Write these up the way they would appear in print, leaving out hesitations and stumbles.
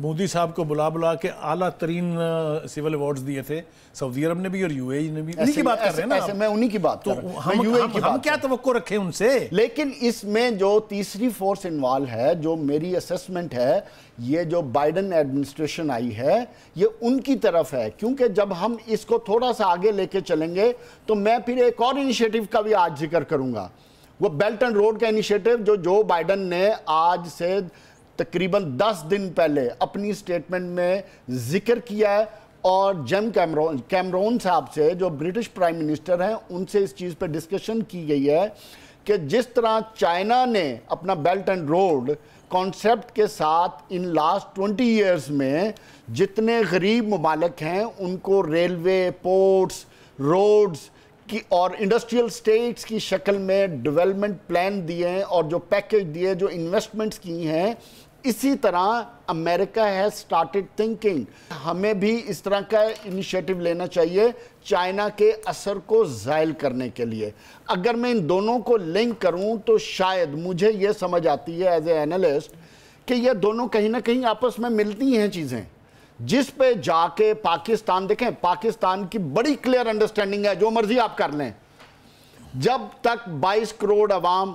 مودی صاحب کو بلا کے اعلیٰ ترین سول ایوارڈز دیے تھے سعودی عرب نے بھی اور یو اے ای نے بھی. انہی کی بات کر رہے ہیں نا, ایسے میں انہی کی بات کر رہا ہوں. ہم کیا توقع رکھیں ان سے؟ لیکن اس میں جو تیسری فورس انوالو ہے, جو میری اسیسمنٹ ہے, یہ جو بائیڈن ایڈمنسٹریشن آئی ہے یہ ان کی طرف ہے, کیونکہ جب ہم اس کو تھوڑا سا آگے لے کے چلیں گے تو میں پھر ایک اور انیشیٹو کا بھی آج ذکر کروں گا, وہ بیلٹ اینڈ روڈ کا انیشیٹو جو بائیڈن نے آج سے تقریباً 10 دن پہلے اپنی سٹیٹمنٹ میں ذکر کیا ہے, اور جیم کیمرون صاحب سے جو برٹش پرائم منسٹر ہیں ان سے اس چیز پہ ڈسکشن کی گئی ہے کہ جس طرح چائنا نے اپنا بیلٹ اینڈ روڈ کانسیپٹ کے ساتھ ان لاسٹ 20 ایئرز میں جتنے غریب ممالک ہیں ان کو ریلوے, پورٹس, روڈز کی اور انڈسٹریل سٹیٹس کی شکل میں ڈیولپمنٹ پلان دیے ہیں اور جو پیکج دیے, جو انویسٹمنٹس کی ہیں, اسی طرح امریکہ ہے سٹارٹڈ تھنکنگ ہمیں بھی اس طرح کا انیشیٹو لینا چاہیے چائنا کے اثر کو زائل کرنے کے لیے. اگر میں ان دونوں کو لنک کروں تو شاید مجھے یہ سمجھ آتی ہے ایز اے اینالسٹ کہ یہ دونوں کہیں نہ کہیں آپس میں ملتی ہیں چیزیں, جس پہ جا کے پاکستان دیکھیں, پاکستان کی بڑی کلیئر انڈرسٹینڈنگ ہے, جو مرضی آپ کر لیں, جب تک 22 کروڑ عوام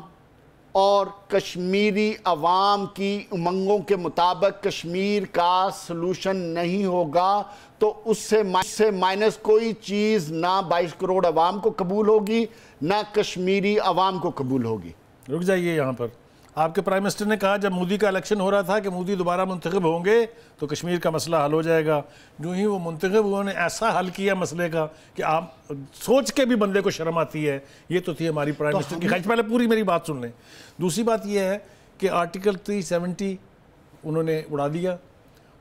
اور کشمیری عوام کی امنگوں کے مطابق کشمیر کا سلوشن نہیں ہوگا تو اس سے مائنس کوئی چیز نہ 22 کروڑ عوام کو قبول ہوگی نہ کشمیری عوام کو قبول ہوگی. رک جائیے یہاں پر, آپ کے پرائم منسٹر نے کہا جب مودی کا الیکشن ہو رہا تھا کہ مودی دوبارہ منتخب ہوں گے تو کشمیر کا مسئلہ حل ہو جائے گا. جو ہی وہ منتخب ہوئے نے ایسا حل کیا مسئلے کا کہ آپ سوچ کے بھی بندے کو شرم آتی ہے. یہ تو تھی ہماری پرائم منسٹر کی خواہش. پہلے پوری میری بات سن لیں. دوسری بات یہ ہے کہ آرٹیکل 370 انہوں نے اڑا دیا,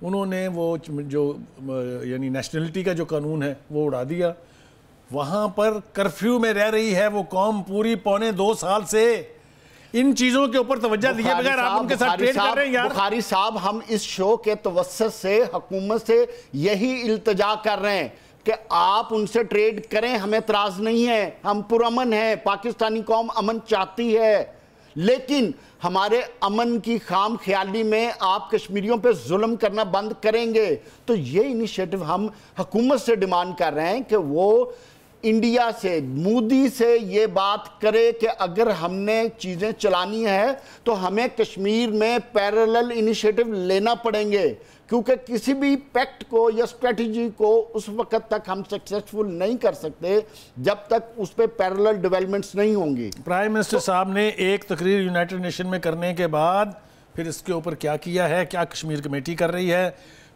انہوں نے وہ جو یعنی نیشنلٹی کا جو قانون ہے وہ اڑا دیا. وہاں پر کرفیو میں رہ رہی ہے وہ قوم پوری 1.25 سال سے. ان چیزوں کے اوپر توجہ دیے بغیر آپ ان کے ساتھ ٹریڈ کر رہے ہیں یار. بخاری صاحب, ہم اس شو کے توسط سے حکومت سے یہی التجا کر رہے ہیں کہ آپ ان سے ٹریڈ کریں, ہمیں اعتراض نہیں ہے, ہم پرامن ہیں, پاکستانی قوم امن چاہتی ہے, لیکن ہمارے امن کی خام خیالی میں آپ کشمیریوں پہ ظلم کرنا بند کریں گے. تو یہ انیشیٹو ہم حکومت سے ڈیمانڈ کر رہے ہیں کہ وہ انڈیا سے, مودی سے یہ بات کرے کہ اگر ہم نے چیزیں چلانی ہے تو ہمیں کشمیر میں پیرالل انیشیٹو لینا پڑیں گے, کیونکہ کسی بھی پیکٹ کو یا اسٹریٹجی کو اس وقت تک ہم سکسیسفل نہیں کر سکتے جب تک اس پہ پیرالل ڈیولپمنٹس نہیں ہوں گی. پرائم منسٹر صاحب نے ایک تقریر یونائٹڈ نیشن میں کرنے کے بعد پھر اس کے اوپر کیا کیا ہے, کیا کشمیر کمیٹی کر رہی ہے.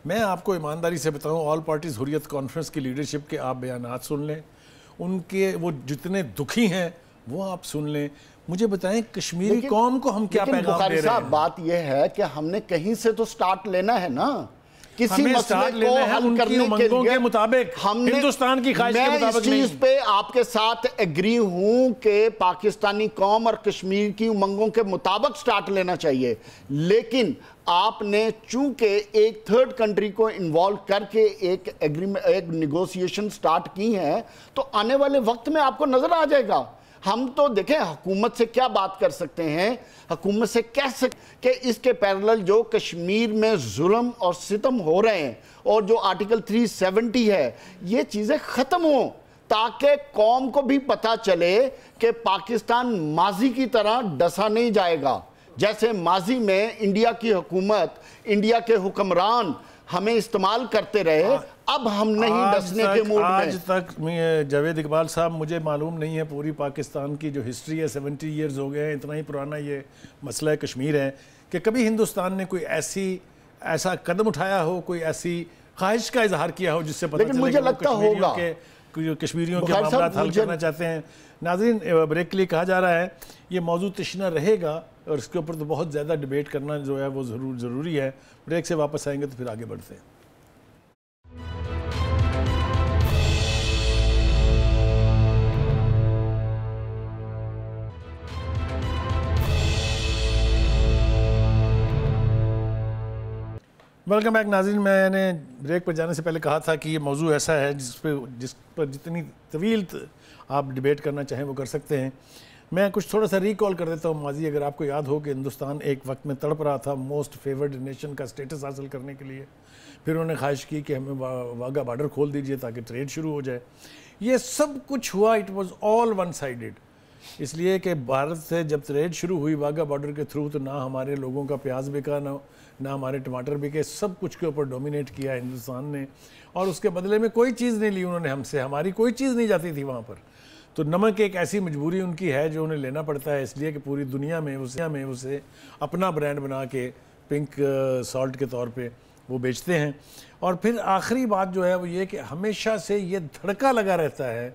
میں آپ کو ایمانداری سے بتاؤں, آل پارٹیز حریت کانفرنس کی لیڈرشپ کے آپ بیانات سن لیں, ان کے وہ جتنے دکھی ہیں وہ آپ سن لیں. مجھے بتائیں کشمیری قوم کو ہم کیا پیغام دے رہے ہیں؟ صاحب بات یہ ہے کہ ہم نے کہیں سے تو سٹارٹ لینا ہے نا, کسی مسئلے کو حل کرنے کے لیے مطابق ہندوستان کی خواہش کے مطابق نہیں. میں اس چیز پہ آپ کے ساتھ ایگری ہوں کہ پاکستانی قوم اور کشمیر کی امنگوں کے مطابق سٹارٹ لینا چاہیے, لیکن آپ نے چونکہ ایک تھرڈ کنٹری کو انوالو کر کے ایک نیگوسیشن سٹارٹ کی ہے تو آنے والے وقت میں آپ کو نظر آ جائے گا. ہم تو دیکھیں حکومت سے کیا بات کر سکتے ہیں, حکومت سے کہہ سکتے کہ اس کے پیرالل جو کشمیر میں ظلم اور ستم ہو رہے ہیں اور جو آرٹیکل 370 ہے یہ چیزیں ختم ہوں, تاکہ قوم کو بھی پتہ چلے کہ پاکستان ماضی کی طرح ڈسا نہیں جائے گا. جیسے ماضی میں انڈیا کی حکومت, انڈیا کے حکمران ہمیں استعمال کرتے رہے, اب ہم نہیں ڈسنے کے موڈ میں. آج تک جاوید اقبال صاحب, مجھے معلوم نہیں ہے پوری پاکستان کی جو ہسٹری ہے 70 ایئرز ہو گئے ہیں, اتنا ہی پرانا یہ مسئلہ کشمیر ہے, کہ کبھی ہندوستان نے کوئی ایسا قدم اٹھایا ہو, کوئی ایسی خواہش کا اظہار کیا ہو جس سے پتہ چلے کہ وہ کشمیریوں کے معاملات حل کرنا چاہتے ہیں. ناظرین, بریک کے لیے کہا جا رہا ہے یہ موضوع تشنا رہے گا اور اس کے اوپر تو بہت زیادہ ڈیبیٹ کرنا جو ہے وہ ضروری ہے. بریک سے واپس آئیں گے تو پھر آگے بڑھتے ہیں. ویلکم بیک ناظرین. میں نے بریک پر جانے سے پہلے کہا تھا کہ یہ موضوع ایسا ہے جس پر جتنی طویل آپ ڈیبیٹ کرنا چاہیں وہ کر سکتے ہیں. میں کچھ تھوڑا سا ریکال کر دیتا ہوں ماضی. اگر آپ کو یاد ہو کہ ہندوستان ایک وقت میں تڑپ رہا تھا موسٹ فیورڈ نیشن کا سٹیٹس حاصل کرنے کے لیے, پھر انہوں نے خواہش کی کہ ہمیں واگا بارڈر کھول دیجئے تاکہ ٹریڈ شروع ہو جائے. یہ سب کچھ ہوا, it was all one sided, اس لیے کہ بھارت سے جب ٹریڈ شروع ہوئی واگا بارڈر کے تھرو, تو نہ ہمارے لوگوں کا پیاز بکا, نہ ہمارے ٹماٹر بکے, سب کچھ کے اوپر ڈومینیٹ کیا ہندوستان نے, اور اس کے بدلے میں کوئی چیز نہیں لی انہوں نے ہم سے, ہماری کوئی چیز نہیں جاتی تھی وہاں پر. تو نمک ایک ایسی مجبوری ان کی ہے جو انہیں لینا پڑتا ہے, اس لیے کہ پوری دنیا میں اسے اپنا برانڈ بنا کے پنک سالٹ کے طور پہ وہ بیچتے ہیں. اور پھر آخری بات جو ہے وہ یہ کہ ہمیشہ سے یہ دھڑکا لگا رہتا ہے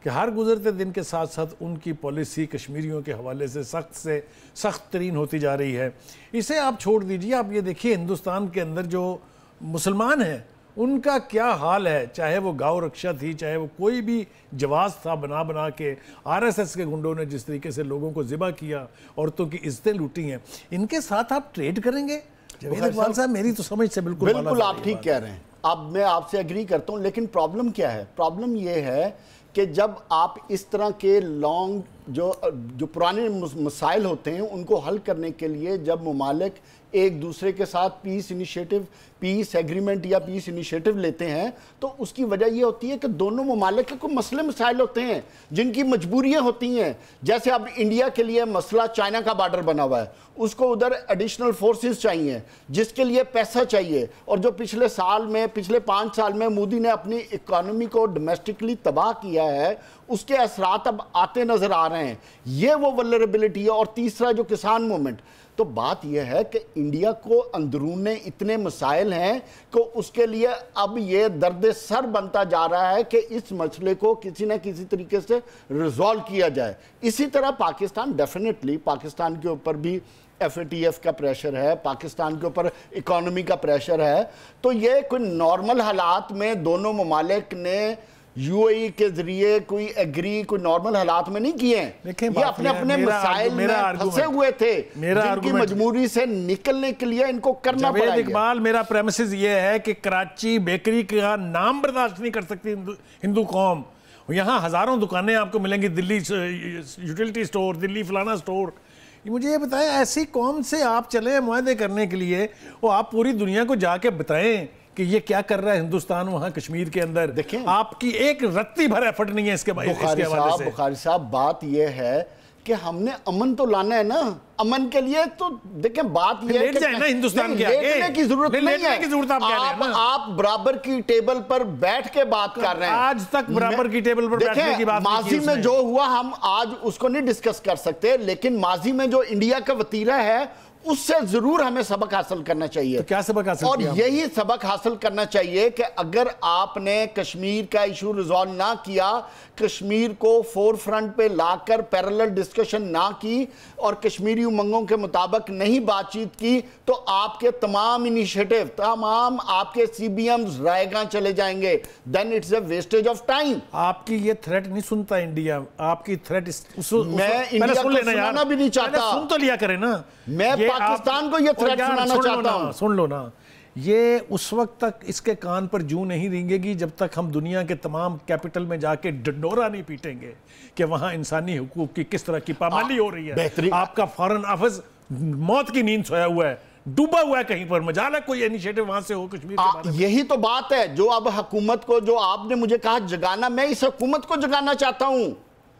کہ ہر گزرتے دن کے ساتھ ساتھ ان کی پالیسی کشمیریوں کے حوالے سے سخت ترین ہوتی جا رہی ہے. اسے آپ چھوڑ دیجئے, آپ یہ دیکھیے ہندوستان کے اندر جو مسلمان ہیں ان کا کیا حال ہے, چاہے وہ گاؤں رکشا تھی, چاہے وہ کوئی بھی جواز تھا بنا کے RSS کے گنڈوں نے جس طریقے سے لوگوں کو ذبح کیا, عورتوں کی عزتیں لوٹی ہیں, ان کے ساتھ آپ ٹریڈ کریں گے؟ جاوید اقبال صاحب میری تو سمجھ سے بالکل آپ ٹھیک کہہ رہے ہیں. اب میں آپ سے ایگری کرتا ہوں, لیکن پرابلم کیا ہے؟ پرابلم یہ ہے کہ جب آپ اس طرح کے جو پرانے مسائل ہوتے ہیں ان کو حل کرنے کے لیے جب ممالک ایک دوسرے کے ساتھ پیس ایگریمنٹ یا پیس انیشیٹو لیتے ہیں, تو اس کی وجہ یہ ہوتی ہے کہ دونوں ممالک کے کوئی مسئلے مسائل ہوتے ہیں جن کی مجبوریاں ہوتی ہیں. جیسے اب انڈیا کے لیے مسئلہ چائنا کا بارڈر بنا ہوا ہے, اس کو ادھر ایڈیشنل فورسز چاہیے جس کے لیے پیسہ چاہیے, اور جو پچھلے 5 سال میں مودی نے اپنی اکانومی کو ڈومیسٹکلی تباہ کیا ہے, اس کے اثرات اب آتے نظر آ رہے ہیں. یہ وہ ولنریبلٹی ہے. اور تیسرا جو کسان موومنٹ, تو بات یہ ہے کہ انڈیا کو اندرون اتنے مسائل ہیں کہ اس کے لیے اب یہ درد سر بنتا جا رہا ہے کہ اس مسئلے کو کسی نہ کسی طریقے سے ریزالو کیا جائے. اسی طرح پاکستان, ڈیفینیٹلی پاکستان کے اوپر بھی FATF کا پریشر ہے, پاکستان کے اوپر اکانومی کا پریشر ہے. تو یہ کوئی نارمل حالات میں دونوں ممالک نے UAE کے ذریعے کوئی نارمل حالات میں نہیں کیے ہیں. یہ اپنے مسائل میں پھنسے ہوئے تھے, جن کی مجبوری سے نکلنے کے لیے ان کو کرنا پڑا. جاوید اقبال, میرا پریمیسز یہ ہے کہ کراچی بیکری کا نام برداشت نہیں کر سکتی ہندو قوم. یہاں ہزاروں دکانیں آپ کو ملیں گی, دلی یوٹیلٹی سٹور, دلی فلانا سٹور. مجھے یہ بتائیں, ایسی قوم سے آپ چلیں معاہدے کرنے کے لیے, وہ آپ پوری دنیا کو جا کے بتائیں کہ یہ کیا کر رہا ہے ہندوستان وہاں کشمیر کے اندر. دیکھیں, آپ کی ایک رتی بھر ایفرٹ نہیں ہے اس کے حوالے سے. بخاری صاحب, بات یہ ہے کہ ہم نے امن تو لانا ہے نا. امن کے لیے تو دیکھیں بات یہ ہے کہ ہندوستان کے آگے لیٹنے کی ضرورت نہیں ہے. آپ برابر کی ٹیبل پر بیٹھ کے بات کر رہے ہیں. آج تک برابر کی ٹیبل پر بیٹھنے کی بات نہیں کی. ماضی میں جو ہوا ہم آج اس کو نہیں ڈسکس کر سکتے, لیکن ماضی میں جو انڈیا کا وتیرہ ہے اس سے ضرور ہمیں سبق حاصل کرنا چاہیے. کیا سبق حاصل اور یہی سبق حاصل کرنا چاہیے کہ اگر آپ نے کشمیر کا ایشو ریزالو نہ کیا, کشمیر کو فور فرنٹ پہ لا کر پیرلل ڈسکشن نہ کی, اور کشمیری امنگوں کے مطابق نہیں بات چیت کی, تو آپ کے تمام انیشیٹو, تمام آپ کے CBMs رائے گاں چلے جائیں گے. Then it's a wastage of time. آپ کی یہ تھریٹ نہیں سنتا انڈیا, آپ کی تھریٹ میں انڈیا کو سنانا بھی نہیں چاہتا. سن تو لیا کرے نا. میں پاکستان کو یہ تھریٹ سنانا چاہتا ہوں. سن لو نا, یہ اس وقت تک اس کے کان پر جوں نہیں رینگے گی جب تک ہم دنیا کے تمام کیپٹل میں جا کے ڈنڈورا نہیں پیٹیں گے کہ وہاں انسانی حقوق کی کس طرح کی پامالی ہو رہی ہے. آپ کا فارن آفس موت کی نیند سویا ہوا ہے, ڈوبا ہوا ہے کہیں پر. مجال ہے کوئی انیشیٹو وہاں سے ہو کشمیر کے بارے میں. یہی تو بات ہے جو اب حکومت کو, جو آپ نے مجھے کہا جگانا, میں اس حکومت کو جگانا چاہتا ہوں.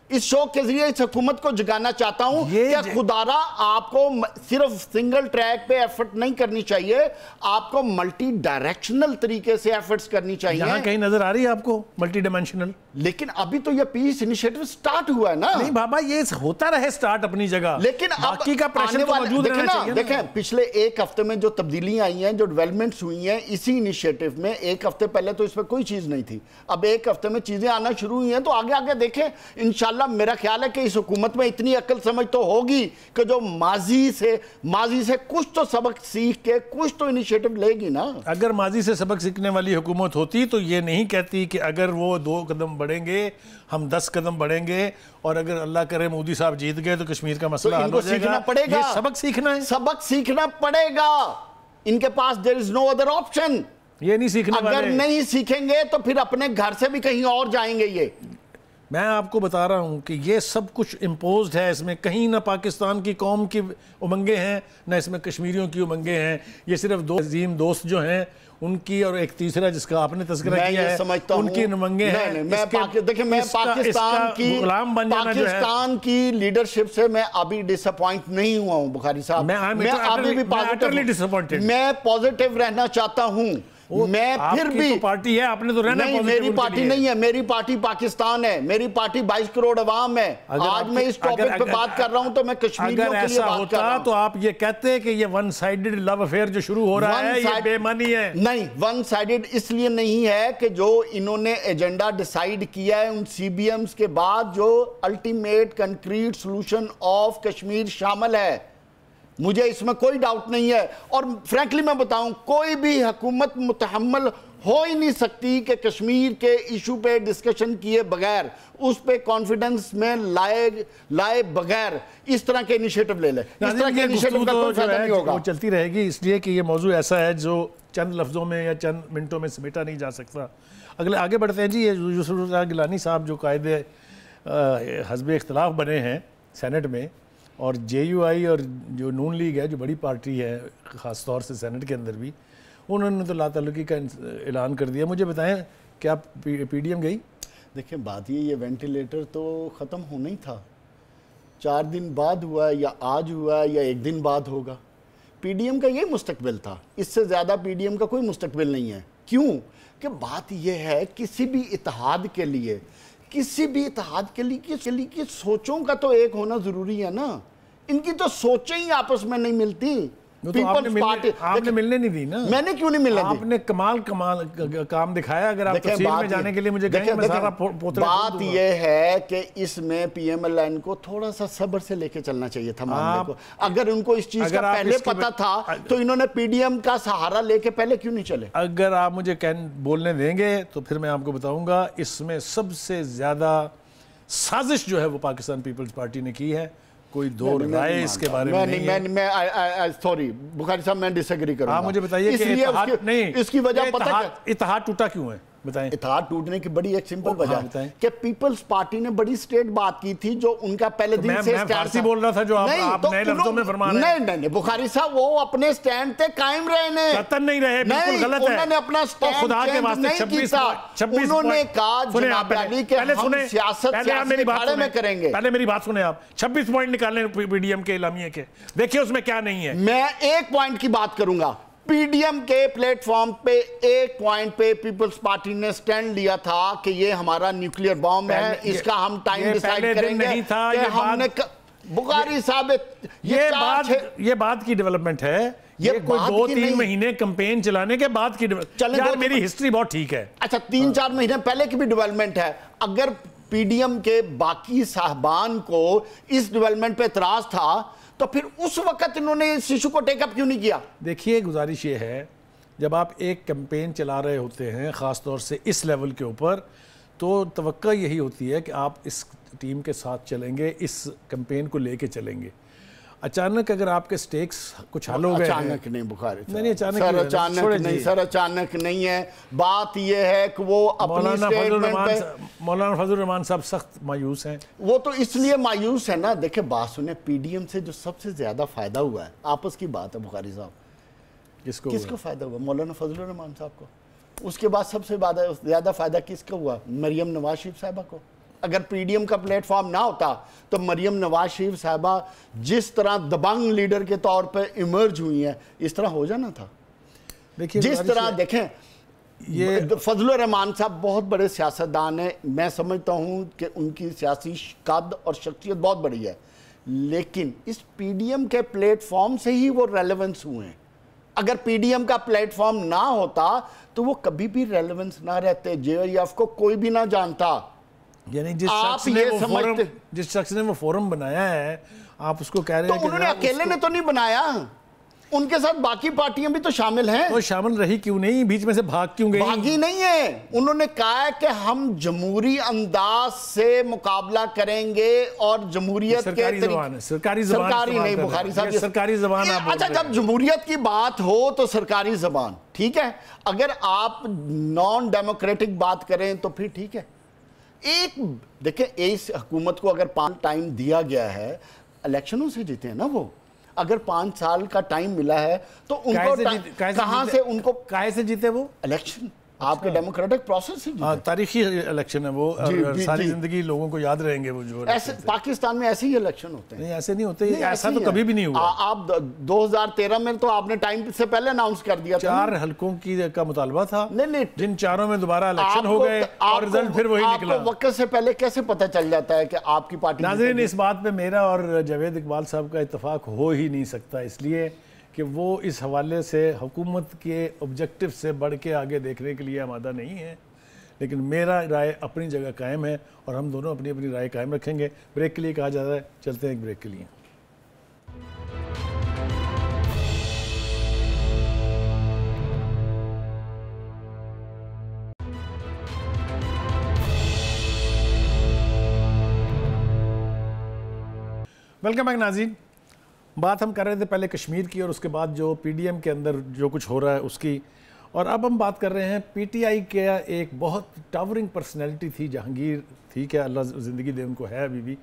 اس شو کے ذریعے اس حکومت کو جگانا چاہتا ہوں کہ خدارہ آپ کو صرف سنگل ٹریک پہ ایفرٹ نہیں کرنی چاہیے, آپ کو ملٹی ڈائریکشنل طریقے سے ایفرٹس کرنی چاہیے. یہاں کہیں نظر آ رہی ہے آپ کو ملٹی ڈائمینشنل؟ لیکن ابھی تو یہ پیس انیشیٹو سٹارٹ ہوا ہے نا. نہیں بابا, یہ ہوتا رہے سٹارٹ اپنی جگہ, لیکن باقی کا پریشر تو موجود رہنا چاہیے. دیکھیں پچھلے ایک ہفتے میں جو تبدیلیاں آئی ہیں, جو ڈیولپمنٹس ہوئی ہیں اسی انیشیٹو میں, ایک ہفتے پہلے تو اس پہ کوئی چیز نہیں تھی, اب ایک ہفتے میں چیزیں آنا شروع ہوئی ہیں. تو آگے دیکھیں انشاءاللہ. میرا خیال ہے کہ اس حکومت میں اتنی عقل سمجھ تو ہوگی کہ جو ماضی سے کچھ تو سبق سیکھ کے کچھ تو انیشیٹو لے گی نا. اگر ماضی سے سبق سیکھنے والی حکومت ہوتی تو یہ نہیں کہتی کہ اگر وہ 2 قدم بڑھیں گے ہم 10 قدم بڑھیں گے, اور اگر اللہ کرے مودی صاحب جیت گئے تو کشمیر کا مسئلہ حل ہو جائے گا. یہ سبق سیکھنا ہے, سبق سیکھنا پڑے گا. ان کے پاس there is no other option. یہ نہیں سیکھنے والے. اگر نہیں سیکھیں گے تو پھر اپنے گھر سے بھی کہیں اور جائیں گے. یہ میں آپ کو بتا رہا ہوں کہ یہ سب کچھ امپوزڈ ہے، اس میں کہیں نہ پاکستان کی قوم کی امنگیں ہیں نہ اس میں کشمیریوں کی امنگیں ہیں، یہ صرف دو عظیم دوست جو ہیں ان کی اور ایک تیسرا جس کا آپ نے تذکرہ کیا ہے ان کی امنگیں ہیں۔ دیکھیں میں پاکستان کی لیڈرشپ سے میں ابھی ڈس اپوائنٹ نہیں ہوا ہوں بخاری صاحب، میں ابھی بھی میں پازیٹیو رہنا چاہتا ہوں۔ میں پھر بھی پارٹی ہے، آپ نے تو رہنا نہیں، میری پارٹی نہیں ہے، میری پارٹی پاکستان ہے، میری پارٹی 22 کروڑ عوام ہے۔ آج میں اس ٹاپک پہ بات کر رہا ہوں تو میں کشمیریوں کے لیے بات کر رہا ہوں۔ تو آپ یہ کہتے ہیں کہ یہ ون سائیڈڈ لو افیئر جو شروع ہو رہا ہے یہ بے معنی ہے؟ نہیں، ون سائیڈڈ اس لیے نہیں ہے کہ جو انہوں نے ایجنڈا ڈیسائیڈ کیا ہے ان سی بی ایمز کے بعد جو ultimate concrete solution of Kashmir شامل ہے، مجھے اس میں کوئی ڈاؤٹ نہیں ہے۔ اور فرینکلی میں بتاؤں کوئی بھی حکومت متحمل ہو ہی نہیں سکتی کہ کشمیر کے ایشو پہ ڈسکشن کیے بغیر، اس پہ کانفیڈنس میں لائے بغیر اس طرح کے انیشیٹو لے لے۔ اس طرح کے انیشیٹو کا کوئی فائدہ نہیں ہوگا۔ وہ چلتی رہے گی اس لیے کہ یہ موضوع ایسا ہے جو چند لفظوں میں یا چند منٹوں میں سمیٹا نہیں جا سکتا۔ آگے بڑھتے ہیں جی۔ یہ یوسف رضا گیلانی صاحب جو قائد حزب اختلاف بنے ہیں سینٹ میں، اور جے یو آئی اور جو نون لیگ ہے جو بڑی پارٹی ہے خاص طور سے سینٹ کے اندر بھی، انہوں نے تو لا تعلقی کا اعلان کر دیا۔ مجھے بتائیں کیا پی ڈی ایم گئی؟ دیکھیں بات یہ وینٹیلیٹر تو ختم ہونا ہی تھا، 4 دن بعد ہوا یا آج ہوا یا 1 دن بعد ہوگا۔ پی ڈی ایم کا یہ مستقبل تھا، اس سے زیادہ پی ڈی ایم کا کوئی مستقبل نہیں ہے۔ کیوں کہ بات یہ ہے کسی بھی اتحاد کے لیے کی سوچوں کا تو ایک ہونا ضروری ہے نا۔ ان کی تو سوچیں ہی آپس میں نہیں ملتی۔ آپ نے ملنے نہیں دی نا۔ میں نے کیوں نہیں ملنے دی؟ آپ نے کمال کام دکھایا۔ اگر آپ تفصیل میں جانے کے لیے مجھے کہیں میں سارا پوتلا بات یہ ہے کہ اس میں پی ایم ایل این کو تھوڑا سا صبر سے لے کے چلنا چاہیے تھا معاملے کو۔ اگر ان کو اس چیز کا پہلے پتا تھا تو انہوں نے پی ڈی ایم کا سہارا لے کے پہلے کیوں نہیں چلے؟ اگر آپ مجھے بولنے دیں گے تو پھر میں آپ کو بتاؤں گا اس میں سب سے زیادہ سازش جو ہے وہ پاکستان پیپلز پارٹی نے کی ہے۔ کوئی دو رائے اس کے بارے میں نہیں ہے۔ میں سوری بخاری صاحب میں ڈس ایگری کروں گا۔ آپ مجھے بتائیے کہ اس کی وجہ پتہ ہے؟ اتحاد ٹوٹا کیوں ہے؟ بتائیں۔ اتحاد ٹوٹنے کی بڑی ایک سمپل وجہ ہے کہ پیپلز پارٹی نے بڑی سٹیٹ بات کی تھی جو ان کا پہلے دن سے میں فارسی بول رہا تھا جو آپ نئے لفظوں میں فرما رہے ہیں۔ نہیں بخاری صاحب وہ اپنے سٹینڈ تے قائم رہے نے، قطن نہیں رہے، بالکل غلط ہے۔ انہوں نے اپنا سٹینڈ چینج نہیں کیتا۔ انہوں نے کہا جناب علی کہ ہم سیاست سیاسی کھاڑے میں کریں گے۔ پہلے میری بات سنیں آپ۔ 26 پوائنٹ نکالیں پی ڈی ایم کے اعلامیے کے، دیکھیں اس میں کیا نہیں ہے۔ میں ایک پوائنٹ کی بات کروں گا۔ پی ڈی ایم کے پلیٹ فارم پہ ایک پوائنٹ پہ پیپلز پارٹی نے سٹینڈ لیا تھا کہ یہ ہمارا نیوکلیئر بام ہے، اس کا ہم ٹائم ڈیسائیڈ کریں گے کہ ہم نے بخاری صاحب یہ بات کی ڈیولپمنٹ ہے، یہ کوئی 2-3 مہینے کمپین چلانے کے بعد کی ڈیولپمنٹ۔ یار میری ہسٹری بہت ٹھیک ہے۔ اچھا 3-4 مہینے پہلے کی بھی ڈیولپمنٹ ہے۔ اگر پی ڈی ایم کے باقی صاحبان کو اس ڈیولپمنٹ پہ اعتراض تھا تو پھر اس وقت انہوں نے اس ایشو کو ٹیک اپ کیوں نہیں کیا؟ دیکھیے گزارش یہ ہے جب آپ ایک کمپین چلا رہے ہوتے ہیں خاص طور سے اس لیول کے اوپر تو توقع یہی ہوتی ہے کہ آپ اس ٹیم کے ساتھ چلیں گے، اس کمپین کو لے کے چلیں گے۔ اچانک اگر آپ کے سٹیکس کچھ حل ہو گئے ہیں۔ اچانک نہیں بخاری نہیں سر، اچانک نہیں ہے۔ بات یہ ہے کہ وہ اپنی سٹیٹمنٹ پہ مولانا فضل الرحمان صاحب سخت مایوس ہیں۔ وہ تو اس لیے مایوس ہے نا، دیکھیں بات سنیں، پی ڈی ایم سے جو سب سے زیادہ فائدہ ہوا ہے آپس کی بات ہے بخاری صاحب، کس کو فائدہ ہوا؟ مولانا فضل الرحمان صاحب کو۔ اس کے بعد سب سے زیادہ فائدہ کس کو ہوا؟ مریم نواز شریف صاحبہ کو۔ اگر پی ڈی ایم کا پلیٹ فارم نہ ہوتا تو مریم نواز شریف صاحبہ جس طرح دبنگ لیڈر کے طور پہ ایمرج ہوئی ہیں اس طرح ہو جانا تھا۔ جس طرح دیکھیں فضل الرحمان صاحب بہت بڑے سیاستدان ہیں، میں سمجھتا ہوں کہ ان کی سیاسی قد اور شخصیت بہت بڑی ہے، لیکن اس پی ڈی ایم کے پلیٹ فارم سے ہی وہ ریلیونس ہوئے ہیں۔ اگر پی ڈی ایم کا پلیٹ فارم نہ ہوتا تو وہ کبھی بھی ریلیونس نہ رہتے، جے آئی ایف کو کوئی بھی نہ جانتا۔ یعنی جس شخص نے وہ فورم بنایا ہے آپ اس کو کہہ رہے ہیں کہ انہوں نے اکیلے نے تو نہیں بنایا، ان کے ساتھ باقی پارٹیاں بھی تو شامل ہیں۔ تو شامل رہی کیوں نہیں؟ بیچ میں سے بھاگ کیوں گئی؟ بھاگی نہیں ہے، انہوں نے کہا ہے کہ ہم جمہوری انداز سے مقابلہ کریں گے اور جمہوریت کے سرکاری زبان سرکاری نہیں بخاری صاحب سرکاری زبان۔ اچھا جب جمہوریت کی بات ہو تو سرکاری زبان ٹھیک ہے، اگر آپ نان ڈیموکریٹک بات کریں تو پھر ٹھیک ہے، ایک دیکھیں اس حکومت کو اگر 5 ٹائم دیا گیا ہے، الیکشنوں سے جیتے ہیں نا وہ. اگر 5 سال کا ٹائم ملا ہے تو ان کو کہاں سے ان کو کہاں سے جیتے وہ؟ الیکشن آپ کے ڈیموکریٹک پروسیس سے جیتے. تاریخی الیکشن ہے وہ، ساری زندگی لوگوں کو یاد رہیں گے وہ جو. ایسے پاکستان میں ایسے ہی الیکشن ہوتے ہیں. نہیں ایسے نہیں ہوتے، ایسا تو کبھی بھی نہیں ہوا. آپ 2013 میں تو آپ نے ٹائم سے پہلے اناؤنس کر دیا تھا. 4 حلقوں کا مطالبہ تھا، نہیں جن 4 میں دوبارہ الیکشن ہو گئے اور رزلٹ پھر وہی نکلا. آپ کو وقت سے پہلے کیسے پتہ چل جاتا ہے کہ آپ کی پارٹی؟ ناظرین اس بات پہ میرا اور جاوید اقبال صاحب کا اتفاق ہو ہی نہیں سکتا، اس لیے کہ وہ اس حوالے سے حکومت کے آبجیکٹو سے بڑھ کے آگے دیکھنے کے لیے آمادہ نہیں ہے. لیکن میرا رائے اپنی جگہ قائم ہے اور ہم دونوں اپنی اپنی رائے قائم رکھیں گے. بریک کے لیے کہا جاتا ہے، چلتے ہیں ایک بریک کے لیے. ویلکم بیک ناظرین. بات ہم کر رہے تھے پہلے کشمیر کی اور اس کے بعد جو پی ڈی ایم کے اندر جو کچھ ہو رہا ہے اس کی، اور اب ہم بات کر رہے ہیں پی ٹی آئی کا. ایک بہت ٹاورنگ پرسنالٹی تھی جہانگیر، ٹھیک ہے اللہ زندگی دے ان کو ہے ابھی بھی،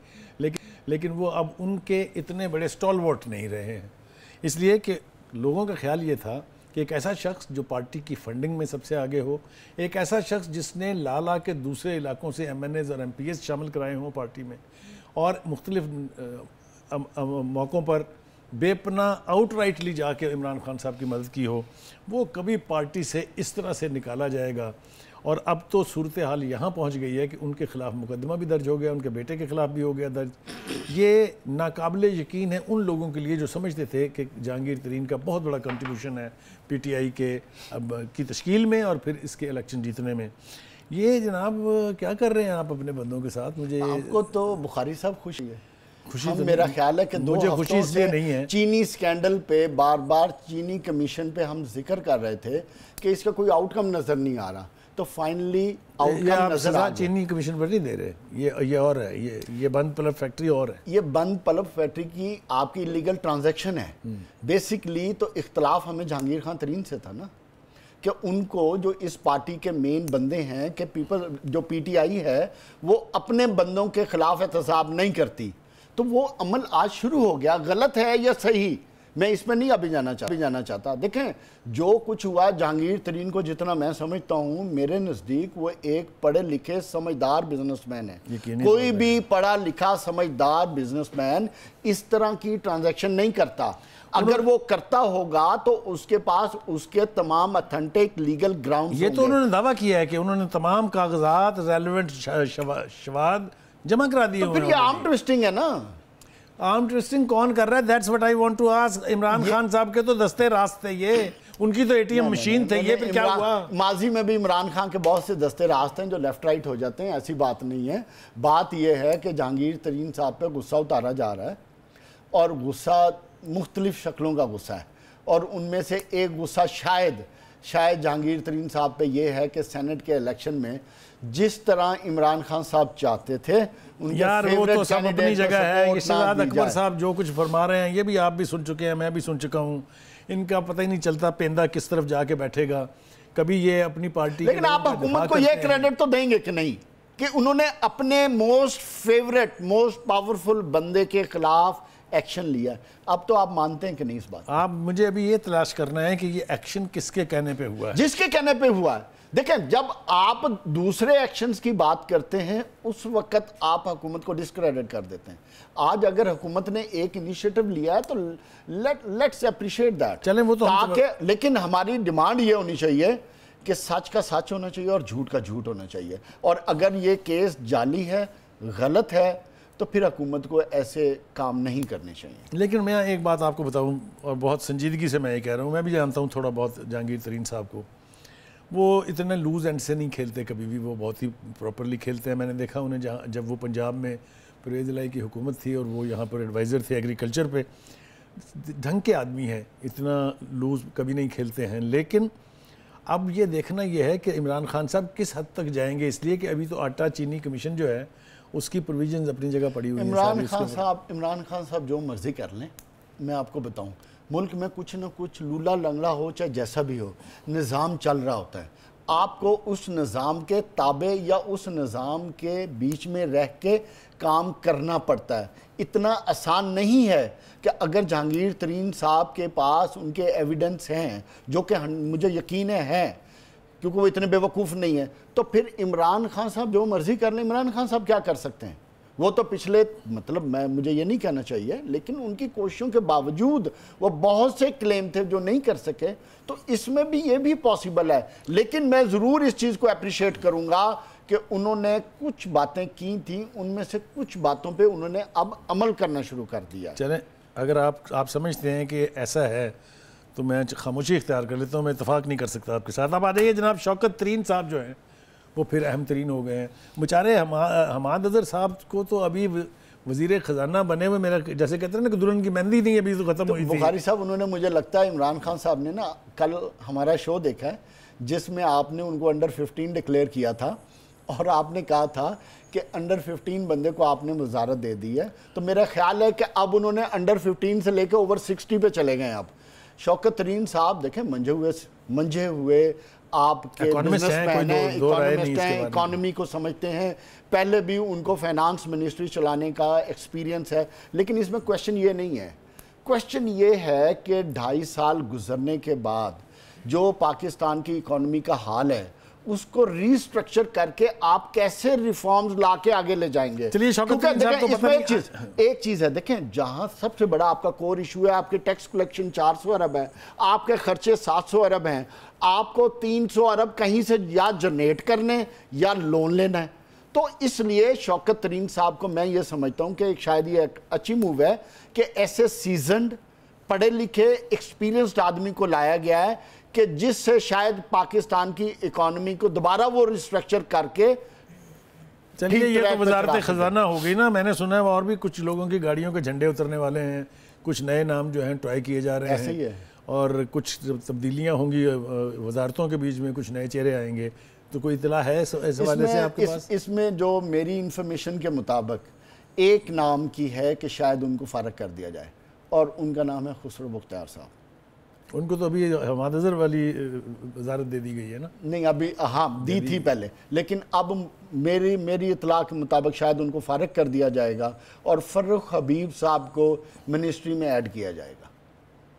لیکن وہ اب ان کے اتنے بڑے اسٹالورٹ نہیں رہے ہیں. اس لیے کہ لوگوں کا خیال یہ تھا کہ ایک ایسا شخص جو پارٹی کی فنڈنگ میں سب سے آگے ہو، ایک ایسا شخص جس نے لا کے دوسرے علاقوں سے ایم این ایز اور ایم پی ایز شامل کرائے ہوں پارٹی میں، اور مختلف موقعوں پر بے پناہ آؤٹ رائٹلی جا کے عمران خان صاحب کی مدد کی ہو، وہ کبھی پارٹی سے اس طرح سے نکالا جائے گا. اور اب تو صورتحال یہاں پہنچ گئی ہے کہ ان کے خلاف مقدمہ بھی درج ہو گیا، ان کے بیٹے کے خلاف بھی ہو گیا درج. یہ ناقابل یقین ہے ان لوگوں کے لیے جو سمجھتے تھے کہ جہانگیر ترین کا بہت بڑا کنٹریبیوشن ہے پی ٹی آئی کی تشکیل میں اور پھر اس کے الیکشن جیتنے میں. یہ جناب کیا کر رہے ہیں آپ اپنے بندوں کے ساتھ؟ مجھے آپ کو تو بخاری صاحب خوشی ہے. میرا خیال ہے کہ 2 ہفتوں سے چینی سکینڈل پہ بار بار چینی کمیشن پہ ہم ذکر کر رہے تھے کہ اس کا کوئی آؤٹ کم نظر نہیں آ رہا، تو فائنلی آؤٹ کم نظر آ رہا. چینی کمیشن پر نہیں دے رہے، یہ اور ہے، یہ بند پلب فیکٹری اور ہے. یہ بند پلب فیکٹری کی آپ کی لیگل ٹرانزیکشن ہے بیسکلی. تو اختلاف ہمیں جہانگیر خان ترین سے تھا نا، کہ ان کو جو اس پارٹی کے مین بندے ہیں کہ جو پی ٹی آئی ہے وہ اپنے بندوں کے خلاف احتساب نہیں کرتی، تو وہ عمل آج شروع ہو گیا. غلط ہے یا صحیح میں اس میں نہیں ابھی جانا چاہتا. دیکھیں جو کچھ ہوا جہانگیر ترین کو جتنا میں سمجھتا ہوں، میرے نزدیک وہ ایک پڑھے لکھے سمجھدار بزنس مین ہے. کوئی بھی پڑھا لکھا سمجھدار بزنس مین اس طرح کی ٹرانزیکشن نہیں کرتا. اگر وہ کرتا ہوگا تو اس کے پاس اس کے تمام اتھینٹک لیگل گراؤنڈز. یہ تو انہوں نے دعویٰ کیا ہے کہ انہوں نے تمام کاغذات ریلیونٹ شواہد جمع کرا دیے. تو پھر یہ عام ٹوسٹنگ ہے نا. عام ٹوسٹنگ کون کر رہا ہے؟ That's what I want to ask. Imran Khan صاحب کے تو دستے راست تھے، یہ ان کی تو اے ٹی ایم مشین تھے. یہ پھر کیا ہوا؟ ماضی میں بھی عمران خان کے بہت سے دستے راست ہیں جو لیفٹ رائٹ ہو جاتے ہیں، ایسی بات نہیں ہے. بات یہ ہے کہ جہانگیر ترین صاحب پہ غصہ اتارا جا رہا ہے، اور غصہ مختلف شکلوں کا غصہ ہے، اور ان میں سے ایک غصہ شاید جہانگیر ترین صاحب پہ یہ ہے کہ سینٹ کے الیکشن میں جس طرح عمران خان صاحب چاہتے تھے یار وہ تو سب اپنی جگہ ہے. یہ شہزاد اکبر صاحب جو کچھ فرما رہے ہیں یہ بھی آپ بھی سن چکے ہیں، میں بھی سن چکا ہوں. ان کا پتہ ہی نہیں چلتا پیندا کس طرف جا کے بیٹھے گا. کبھی یہ اپنی پارٹی، لیکن آپ حکومت کو یہ کریڈٹ تو دیں گے کہ نہیں کہ انہوں نے اپنے موسٹ فیوریٹ موسٹ پاورفل بندے کے خلاف ایکشن لیا. اب تو آپ مانتے ہیں کہ نہیں اس بات؟ آپ مجھے ابھی یہ تلاش کرنا ہے کہ یہ ایکشن کس کے کہنے پہ ہوا ہے. جس کے کہنے پہ ہوا ہے. دیکھیں جب آپ دوسرے ایکشنز کی بات کرتے ہیں اس وقت آپ حکومت کو ڈسکریڈٹ کر دیتے ہیں. آج اگر حکومت نے ایک انیشیٹو لیا ہے تو لیٹس اپریشیٹ دیٹ. چلیں وہ تو لیکن ہماری ڈیمانڈ یہ ہونی چاہیے کہ سچ کا سچ ہونا چاہیے اور جھوٹ کا جھوٹ ہونا چاہیے. اور اگر یہ کیس جعلی ہے، غلط ہے، تو پھر حکومت کو ایسے کام نہیں کرنے چاہیے. لیکن میں ایک بات آپ کو بتاؤں اور بہت سنجیدگی سے میں یہ کہہ رہا ہوں، میں بھی جانتا ہوں تھوڑا بہت جہانگیر ترین صاحب کو. وہ اتنے لوز اینڈ سے نہیں کھیلتے کبھی بھی، وہ بہت ہی پراپرلی کھیلتے ہیں. میں نے دیکھا انہیں جب وہ پنجاب میں پرویز الہی کی حکومت تھی اور وہ یہاں پر ایڈوائزر تھے ایگریکلچر پہ، ڈھنگ کے آدمی ہیں، اتنا لوز کبھی نہیں کھیلتے ہیں. لیکن اب یہ دیکھنا یہ ہے کہ عمران خان صاحب کس حد تک جائیں گے، اس لیے کہ ابھی تو آٹا چینی کمیشن جو ہے اس کی پروویژنز اپنی جگہ پڑی ہوئی ہیں. عمران خان صاحب جو مرضی کر لیں. میں آپ کو بتاؤں ملک میں کچھ نہ کچھ لولا لنگڑا ہو چاہے جیسا بھی ہو، نظام چل رہا ہوتا ہے. آپ کو اس نظام کے تابع یا اس نظام کے بیچ میں رہ کے کام کرنا پڑتا ہے. اتنا آسان نہیں ہے کہ اگر جہانگیر ترین صاحب کے پاس ان کے ایویڈنس ہیں جو کہ مجھے یقین ہے کیونکہ وہ اتنے بے وقوف نہیں ہیں, تو پھر عمران خان صاحب جو مرضی کر لیں. عمران خان صاحب کیا کر سکتے ہیں؟ وہ تو پچھلے مجھے یہ نہیں کہنا چاہیے لیکن ان کی کوششوں کے باوجود وہ بہت سے کلیم تھے جو نہیں کر سکے. تو اس میں بھی یہ بھی پاسبل ہے, لیکن میں ضرور اس چیز کو اپریشیٹ کروں گا کہ انہوں نے کچھ باتیں کی تھیں, ان میں سے کچھ باتوں پہ انہوں نے اب عمل کرنا شروع کر دیا. چلیں, اگر آپ سمجھتے ہیں کہ ایسا ہے تو میں خاموشی اختیار کر لیتا ہوں, میں اتفاق نہیں کر سکتا آپ کے ساتھ. آپ آ جائیے جناب شوکت ترین صاحب جو ہیں وہ پھر اہم ترین ہو گئے ہیں. بیچارے حماد اظہر صاحب کو تو ابھی وزیر خزانہ بنے ہوئے, میرا جیسے کہتے ہیں نا کہ دلہن کی مہندی نہیں ابھی تو ختم ہوئی تھی. بخاری صاحب انہوں نے, مجھے لگتا ہے عمران خان صاحب نے نا کل ہمارا شو دیکھا ہے جس میں آپ نے ان کو انڈر 15 ڈکلیئر کیا تھا اور آپ نے کہا تھا کہ انڈر 15 بندے کو آپ نے وزارت دے دی ہے. تو میرا خیال ہے کہ اب انہوں نے انڈر 15 سے لے کے اوور 60 پہ چلے گئے. اب شوکت ترین صاحب دیکھیں منجھے ہوئے آپ کے بزنس مین ہیں, اکانومسٹ ہیں, اکانومی کو سمجھتے ہیں, پہلے بھی ان کو فائنانس منسٹری چلانے کا ایکسپیرینس ہے. لیکن اس میں کویشچن یہ نہیں ہے, کویشچن یہ ہے کہ 2.5 سال گزرنے کے بعد جو پاکستان کی اکانومی کا حال ہے اس کو ری سٹرکچر کر کے آپ کیسے ریفارمز لا کے آگے لے جائیں گے. ایک چیز ہے, دیکھیں جہاں سب سے بڑا آپ کا کور ایشو ہے, آپ کے ٹیکس کلیکشن 400 ارب ہے, آپ کے خرچے 700 ارب ہیں, آپ کو 300 ارب کہیں سے یا جنریٹ کرنے یا لون لینا ہے. تو اس لیے شوکت ترین صاحب کو میں یہ سمجھتا ہوں کہ شاید یہ ایک اچھی موو ہے کہ ایسے سیزنڈ پڑھے لکھے ایکسپیرینسڈ آدمی کو لایا گیا ہے کہ جس سے شاید پاکستان کی اکانومی کو دوبارہ وہ ریسٹرکچر کر کے. چلیے یہ تو وزارت خزانہ ہو گئی نا. میں نے سنا ہے اور بھی کچھ لوگوں کی گاڑیوں کے جھنڈے اترنے والے ہیں, کچھ نئے نام جو ہیں ٹرائی کیے جا رہے ہیں, اور کچھ تبدیلیاں ہوں گی وزارتوں کے بیچ میں, کچھ نئے چہرے آئیں گے. تو کوئی اطلاع ہے اس حوالے سے آپ کے پاس؟ اس میں جو میری انفارمیشن کے مطابق ایک نام کی ہے کہ شاید ان کو فارغ کر دیا جائے, اور ان کا نام ہے خسرو بختیار صاحب. ان کو تو ابھی حماد اظہر والی وزارت دے دی گئی ہے نا؟ نہیں, ابھی ہاں دی تھی پہلے, لیکن اب میری اطلاع کے مطابق شاید ان کو فارغ کر دیا جائے گا اور فرخ حبیب صاحب کو منسٹری میں ایڈ کیا جائے گا.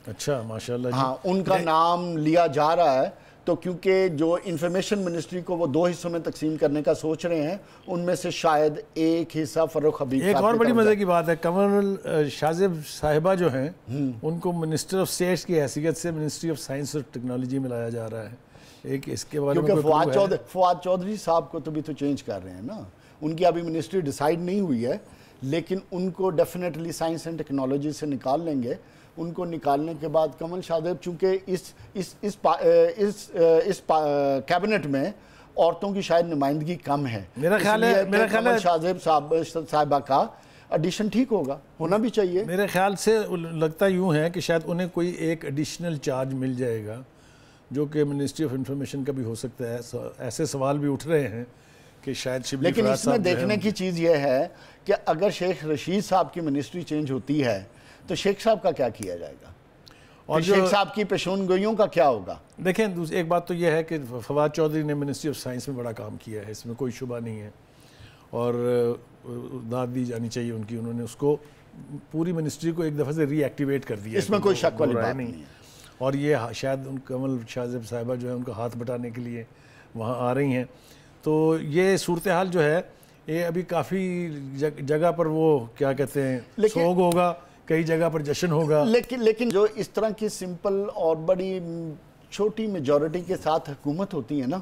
اچھا, ماشاءاللہ. ہاں, ان کا نام لیا جا رہا ہے. تو کیونکہ جو انفارمیشن منسٹری کو وہ 2 حصوں میں تقسیم کرنے کا سوچ رہے ہیں, ان میں سے شاید ایک حصہ فرخ حبیب صاحب. ایک اور بڑی مزے کی بات ہے, کنول شاذب صاحبہ جو ہیں ان کو منسٹر آف اسٹیٹس کی حیثیت سے منسٹری آف سائنس اور ٹیکنالوجی میں لایا جا رہا ہے. ایک اس کے بارے میں کیونکہ فواد چودھری صاحب کو تو بھی تو چینج کر رہے ہیں نا. ان کی ابھی منسٹری ڈیسائیڈ نہیں ہوئی ہے, لیکن ان کو ڈیفینیٹلی سائنس اینڈ ٹیکنالوجی سے نکال لیں گے. ان کو نکالنے کے بعد کنول شاذب, چونکہ اس کیبنٹ میں عورتوں کی شاید نمائندگی کم ہے, میرا خیال ہے کنول شاذب صاحبہ کا ایڈیشن ٹھیک ہونا بھی چاہیے. میرے خیال سے لگتا یوں ہے کہ شاید انہیں کوئی ایک ایڈیشنل چارج مل جائے گا جو کہ منسٹری آف انفارمیشن کا بھی ہو سکتا ہے. ایسے سوال بھی اٹھ رہے ہیں کہ شاید شبلی لیکن فراز اس میں صاحب دیکھنے کی چیز یہ ہے کہ اگر شیخ رشید صاحب کی منسٹری چینج ہوتی ہے تو شیخ صاحب کا کیا کیا جائے گا, اور شیخ صاحب کی پیشون گوئیوں کا کیا ہوگا. دیکھیں ایک بات تو یہ ہے کہ فواد چودھری نے منسٹری آف سائنس میں بڑا کام کیا ہے, اس میں کوئی شبہ نہیں ہے, اور داد دی جانی چاہیے ان کی. انہوں نے اس کو پوری منسٹری کو ایک دفعہ سے ری ایکٹیویٹ کر دیا, اس میں کوئی شک والی بات نہیں ہے. اور یہ شاید کنول شاذب صاحبہ جو ہے ان کا ہاتھ بٹانے کے لیے وہاں آ رہی ہیں. تو یہ صورتحال جو ہے یہ ابھی کافی جگہ پر وہ کیا کہتے ہیں سوگ ہوگا, کئی جگہ پر جشن ہوگا. لیکن جو اس طرح کی سمپل اور بڑی چھوٹی میجورٹی کے ساتھ حکومت ہوتی ہے نا,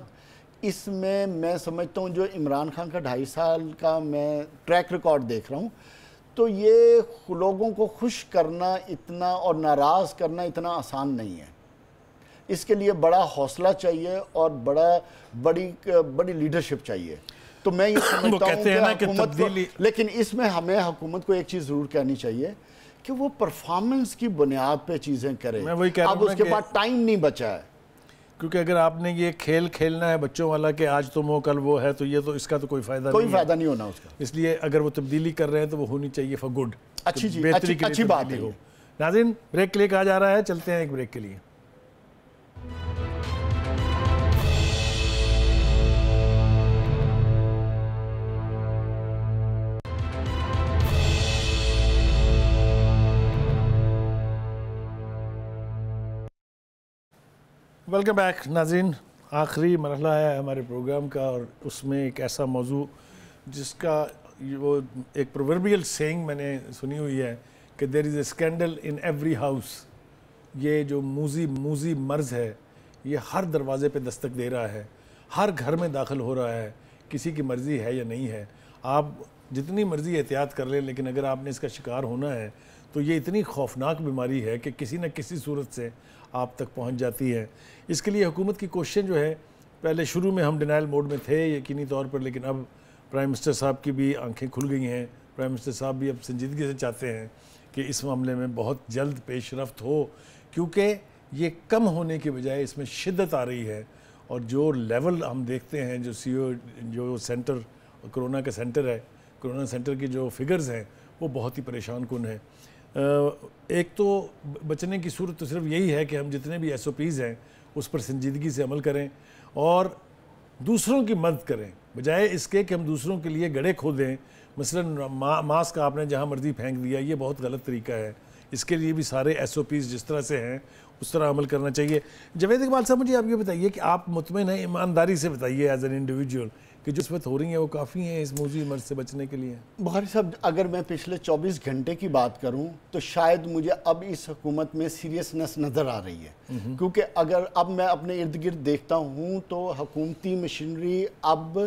اس میں سمجھتا ہوں جو عمران خان کا 2.5 سال کا میں ٹریک ریکارڈ دیکھ رہا ہوں, تو یہ لوگوں کو خوش کرنا اتنا اور ناراض کرنا اتنا آسان نہیں ہے. اس کے لیے بڑا حوصلہ چاہیے اور بڑی لیڈرشپ چاہیے. تو میں یہ سمجھتا ہوں کہ حکومت کو, لیکن اس میں ہمیں حکومت کو ایک چیز ضرور کہنی چاہیے کہ وہ پرفارمنس کی بنیاد پہ چیزیں کرے. اب اس کے بعد ٹائم نہیں بچا ہے, کیونکہ اگر آپ نے یہ کھیل کھیلنا ہے بچوں والا کہ آج تم ہو کل وہ ہے, تو یہ تو اس کا تو کوئی فائدہ نہیں ہونا اس کا. اس لیے اگر وہ تبدیلی کر رہے ہیں تو وہ ہونی چاہیے فار گڈ, اچھی بات ہے. ناظرین بریک کے لیے کہا جا رہا ہے, چلتے ہیں ایک بریک کے لیے. ویلکم بیک ناظرین. آخری مرحلہ ہے ہمارے پروگرام کا اور اس میں ایک ایسا موضوع جس کا وہ ایک پرووربیل سینگ میں نے سنی ہوئی ہے کہ دیر از اے اسکینڈل ان ایوری ہاؤس. یہ جو موذی مرض ہے یہ ہر دروازے پہ دستک دے رہا ہے, ہر گھر میں داخل ہو رہا ہے. کسی کی مرضی ہے یا نہیں ہے, آپ جتنی مرضی احتیاط کر لیں, لیکن اگر آپ نے اس کا شکار ہونا ہے تو یہ اتنی خوفناک بیماری ہے کہ کسی نہ کسی صورت سے آپ تک پہنچ جاتی ہے. اس کے لیے حکومت کی کوششیں جو ہے, پہلے شروع میں ہم ڈینائل موڈ میں تھے یقینی طور پر, لیکن اب پرائم منسٹر صاحب کی بھی آنکھیں کھل گئی ہیں. پرائم منسٹر صاحب بھی اب سنجیدگی سے چاہتے ہیں کہ اس معاملے میں بہت جلد پیش رفت ہو, کیونکہ یہ کم ہونے کی بجائے اس میں شدت آ رہی ہے. اور جو لیول ہم دیکھتے ہیں, جو سینٹر کرونا کا سینٹر ہے, کرونا سینٹر کی جو فگرز ہیں وہ بہت ہی پریشان کن ہیں. ایک تو بچنے کی صورت تو صرف یہی ہے کہ ہم جتنے بھی ایس او پیز ہیں اس پر سنجیدگی سے عمل کریں اور دوسروں کی مدد کریں, بجائے اس کے کہ ہم دوسروں کے لیے گڑھے کھودیں. مثلا ماسک آپ نے جہاں مرضی پھینک دیا, یہ بہت غلط طریقہ ہے. اس کے لیے بھی سارے ایس او پیز جس طرح سے ہیں اس طرح عمل کرنا چاہیے. جاوید اقبال صاحب, مجھے آپ یہ بتائیے کہ آپ مطمئن ہیں, ایمانداری سے بتائیے ایز این انڈیویجول, کہ جو اس وقت ہو رہی ہیں وہ کافی ہیں اس موذی مرض سے بچنے کے لیے؟ بخاری صاحب, اگر میں پچھلے 24 گھنٹے کی بات کروں تو شاید مجھے اب اس حکومت میں سیریسنس نظر آ رہی ہے, کیونکہ اگر اب میں اپنے ارد گرد دیکھتا ہوں تو حکومتی مشینری اب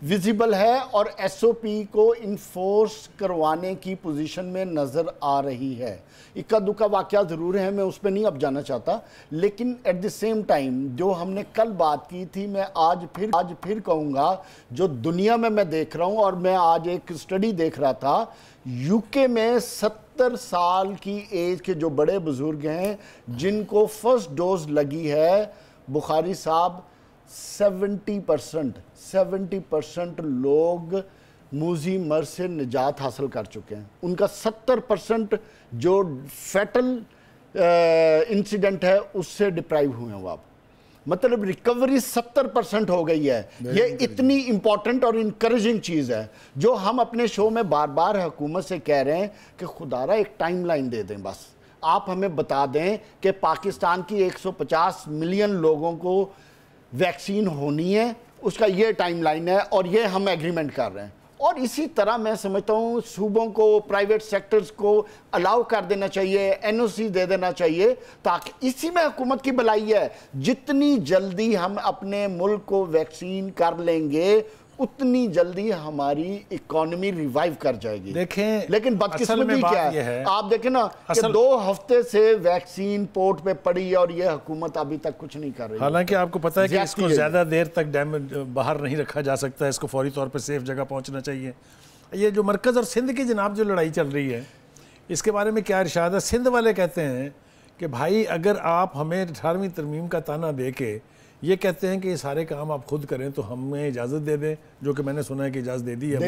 ویزیبل ہے اور ایس او پی کو انفورس کروانے کی پوزیشن میں نظر آ رہی ہے. اکا دکا واقعہ ضرور ہے, میں اس پہ نہیں اب جانا چاہتا, لیکن ایٹ دی سیم ٹائم جو ہم نے کل بات کی تھی, میں آج پھر کہوں گا, جو دنیا میں دیکھ رہا ہوں, اور میں آج ایک سٹڈی دیکھ رہا تھا, یو کے میں 70 سال کی ایج کے جو بڑے بزرگ ہیں جن کو فرسٹ ڈوز لگی ہے, بخاری صاحب 70% لوگ موذی مرض سے نجات حاصل کر چکے ہیں. ان کا 70% جو فیٹل انسیڈنٹ ہے اس سے ڈپرائیو ہوئے ہیں وہ. اب مطلب ریکوری 70% ہو گئی ہے. یہ اتنی امپورٹنٹ اور انکریجنگ چیز ہے جو ہم اپنے شو میں بار بار حکومت سے کہہ رہے ہیں کہ خدا را ایک ٹائم لائن دے دیں. بس آپ ہمیں بتا دیں کہ پاکستان کی 150 ملین لوگوں کو ویکسین ہونی ہے, اس کا یہ ٹائم لائن ہے اور یہ ہم ایگریمنٹ کر رہے ہیں. اور اسی طرح میں سمجھتا ہوں صوبوں کو, پرائیویٹ سیکٹرز کو الاؤ کر دینا چاہیے, این او سی دے دینا چاہیے, تاکہ اسی میں حکومت کی بھلائی ہے. جتنی جلدی ہم اپنے ملک کو ویکسین کر لیں گے اتنی جلدی ہماری اکانومی ریوائیو کر جائے گی. لیکن بدقسمتی کیا ہے, آپ دیکھیں نا کہ 2 ہفتے سے ویکسین پورٹ پہ پڑی اور یہ حکومت ابھی تک کچھ نہیں کر رہی. حالانکہ آپ کو پتہ ہے کہ اس کو زیادہ دیر تک باہر نہیں رکھا جا سکتا ہے, اس کو فوری طور پہ سیف جگہ پہنچنا چاہیے. یہ جو مرکز اور سندھ کی جناب جو لڑائی چل رہی ہے اس کے بارے میں کیا ارشاد ہے؟ سندھ والے کہتے ہیں کہ بھائی اگر آپ ہمیں 18ویں ترمیم کا تانا دے کے یہ کہتے ہیں کہ یہ سارے کام آپ خود کریں تو ہمیں اجازت دے دیں, جو کہ میں نے سنا ہے کہ اجازت دے دی ہے,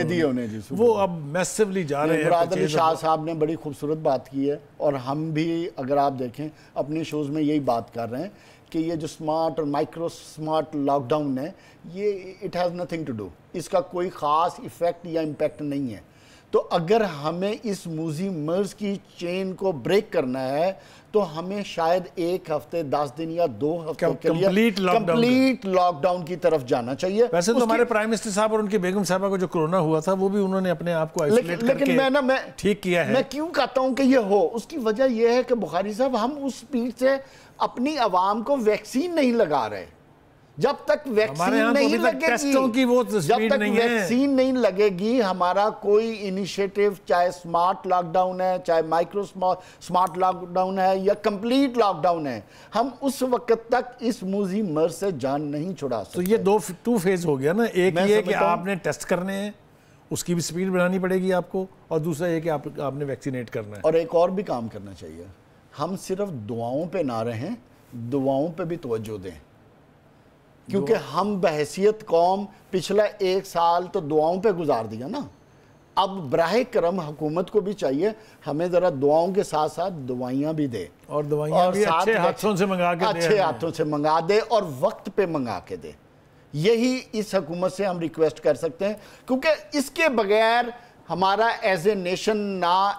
وہ اب میسیولی جا رہے ہیں. مراد علی شاہ صاحب نے بڑی خوبصورت بات کی ہے, اور ہم بھی اگر آپ دیکھیں اپنے شوز میں یہی بات کر رہے ہیں کہ یہ جو سمارٹ اور مائکرو سمارٹ لاک ڈاؤن ہے, یہ it has nothing to do, اس کا کوئی خاص ایفیکٹ یا امپیکٹ نہیں ہے. تو اگر ہمیں اس موذی مرض کی چین کو بریک کرنا ہے تو ہمیں شاید 1 ہفتے 10 دن یا 2 ہفتے کے لیے کمپلیٹ لاک ڈاؤن کی طرف جانا چاہیے. ویسے تو ہمارے پرائم منسٹر صاحب اور ان کی بیگم صاحبہ کو جو کرونا ہوا تھا وہ بھی انہوں نے اپنے آپ کو آئسولیٹ کر کے ٹھیک کیا ہے. میں کیوں کہتا ہوں کہ یہ ہو, اس کی وجہ یہ ہے کہ بخاری صاحب ہم اس سپیڈ سے اپنی عوام کو ویکسین نہیں لگا رہے. جب تک ویکسین نہیں لگے گی ہمارا کوئی انیشیٹو, چاہے سمارٹ لاک ڈاؤن ہے, چاہے مائکرو سمارٹ لاک ڈاؤن ہے یا کمپلیٹ لاک ڈاؤن ہے, ہم اس وقت تک اس موذی مرض سے جان نہیں چھڑا سکتے. تو یہ 2 فیز ہو گیا نا, ایک یہ کہ آپ نے ٹیسٹ کرنے ہیں, اس کی بھی سپیڈ بڑھانی پڑے گی آپ کو, اور دوسرا یہ کہ آپ نے ویکسینیٹ کرنا ہے. اور ایک اور بھی کام کرنا چاہیے, ہم صرف دعاؤں پہ نہ رہیں, دعاؤں پہ بھی توجہ دیں, کیونکہ ہم بحیثیت قوم پچھلا 1 سال تو دعاؤں پہ گزار دیا نا. اب براہ کرم حکومت کو بھی چاہیے ہمیں ذرا دعاؤں کے ساتھ ساتھ دوائیاں بھی دے, اور دوائیاں بھی اچھے ہاتھوں سے منگا کے اچھے ہاتھوں سے منگا دے اور وقت پہ منگا کے دے. یہی اس حکومت سے ہم ریکویسٹ کر سکتے ہیں, کیونکہ اس کے بغیر ہمارا ایز اے نیشن نہ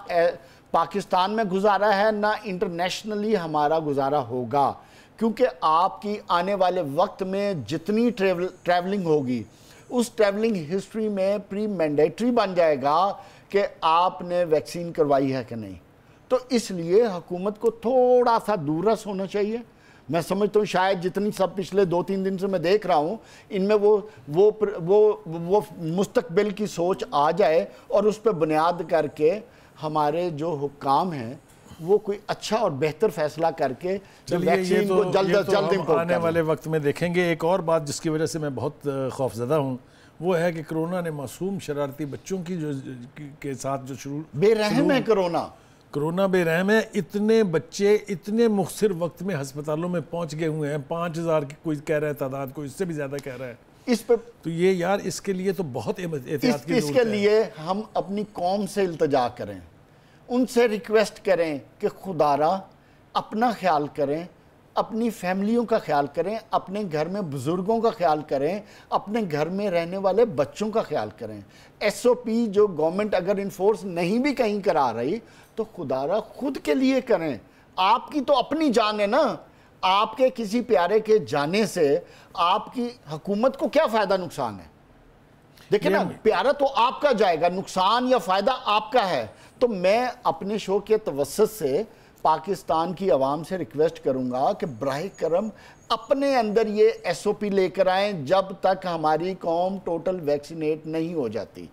پاکستان میں گزارا ہے نہ انٹرنیشنلی ہمارا گزارا ہوگا. کیونکہ آپ کی آنے والے وقت میں جتنی ٹریولنگ ہوگی اس ٹریولنگ ہسٹری میں پری مینڈیٹری بن جائے گا کہ آپ نے ویکسین کروائی ہے کہ نہیں. تو اس لیے حکومت کو تھوڑا سا دورس ہونا چاہیے. میں سمجھتا ہوں شاید جتنی سب پچھلے 2-3 دن سے میں دیکھ رہا ہوں ان میں وہ مستقبل کی سوچ آ جائے اور اس پہ بنیاد کر کے ہمارے جو حکام ہیں وہ کوئی اچھا اور بہتر فیصلہ کر کے ویکسین کو جلد از جلد امپورٹ آنے والے وقت میں دیکھیں گے. ایک اور بات جس کی وجہ سے میں بہت خوفزدہ ہوں وہ ہے کہ کرونا نے معصوم شرارتی بچوں کی کے ساتھ جو شروع بے رحم ہے کرونا بے رحم ہے. اتنے بچے اتنے مختصر وقت میں ہسپتالوں میں پہنچ گئے ہوئے ہیں. 5000 کی کوئی کہہ رہا ہے تعداد, کوئی اس سے بھی زیادہ کہہ رہا ہے. اس پہ تو یہ یار اس کے لیے تو بہت احتیاط کی ضرورت ہے. اس کے لیے ہم اپنی قوم سے التجا کریں, ان سے ریکویسٹ کریں کہ خدا را اپنا خیال کریں, اپنی فیملیوں کا خیال کریں, اپنے گھر میں بزرگوں کا خیال کریں, اپنے گھر میں رہنے والے بچوں کا خیال کریں. ایس او پی جو گورنمنٹ اگر انفورس نہیں بھی کہیں کرا رہی تو خدا را خود کے لیے کریں. آپ کی تو اپنی جان ہے نا, آپ کے کسی پیارے کے جانے سے آپ کی حکومت کو کیا فائدہ نقصان ہے؟ دیکھیں نا, پیارا تو آپ کا جائے گا, نقصان یا فائدہ آپ کا ہے. تو میں اپنے شو کے توسط سے پاکستان کی عوام سے ریکویسٹ کروں گا کہ براہ کرم اپنے اندر یہ ایس او پی لے کر آئیں جب تک ہماری قوم ٹوٹل ویکسینیٹ نہیں ہو جاتی.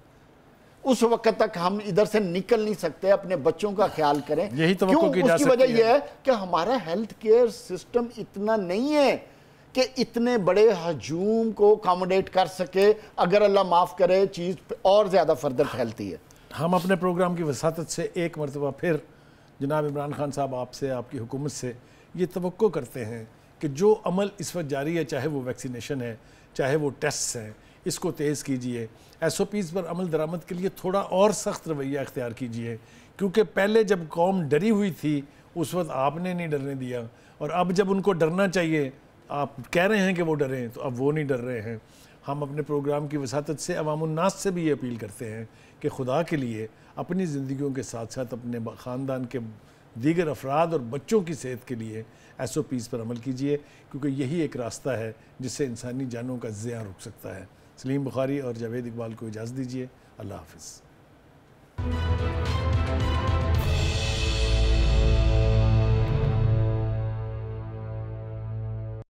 اس وقت تک ہم ادھر سے نکل نہیں سکتے. اپنے بچوں کا خیال کریں. یہی توقع کی جا سکتی ہے. اس کی وجہ یہ ہے کہ ہمارا ہیلتھ کیئر سسٹم اتنا نہیں ہے کہ اتنے بڑے ہجوم کو اکاموڈیٹ کر سکے. اگر اللہ معاف کرے چیز اور زیادہ فردر پھیلتی ہے. ہم اپنے پروگرام کی وساطت سے ایک مرتبہ پھر جناب عمران خان صاحب آپ سے, آپ کی حکومت سے یہ توقع کرتے ہیں کہ جو عمل اس وقت جاری ہے, چاہے وہ ویکسینیشن ہے, چاہے وہ ٹیسٹس ہیں, اس کو تیز کیجئے. ایس او پیز پر عمل درآمد کے لیے تھوڑا اور سخت رویہ اختیار کیجئے, کیونکہ پہلے جب قوم ڈری ہوئی تھی اس وقت آپ نے نہیں ڈرنے دیا, اور اب جب ان کو ڈرنا چاہیے آپ کہہ رہے ہیں کہ وہ ڈریں, تو اب وہ نہیں ڈر رہے ہیں. ہم اپنے پروگرام کی وساطت سے عوام الناس سے بھی یہ اپیل کرتے ہیں کہ خدا کے لیے اپنی زندگیوں کے ساتھ ساتھ اپنے خاندان کے دیگر افراد اور بچوں کی صحت کے لیے ایس او پیز پر عمل کیجئے, کیونکہ یہی ایک راستہ ہے جس سے انسانی جانوں کا ضیاع رک سکتا ہے. سلیم بخاری اور جاوید اقبال کو اجازت دیجیے. اللہ حافظ.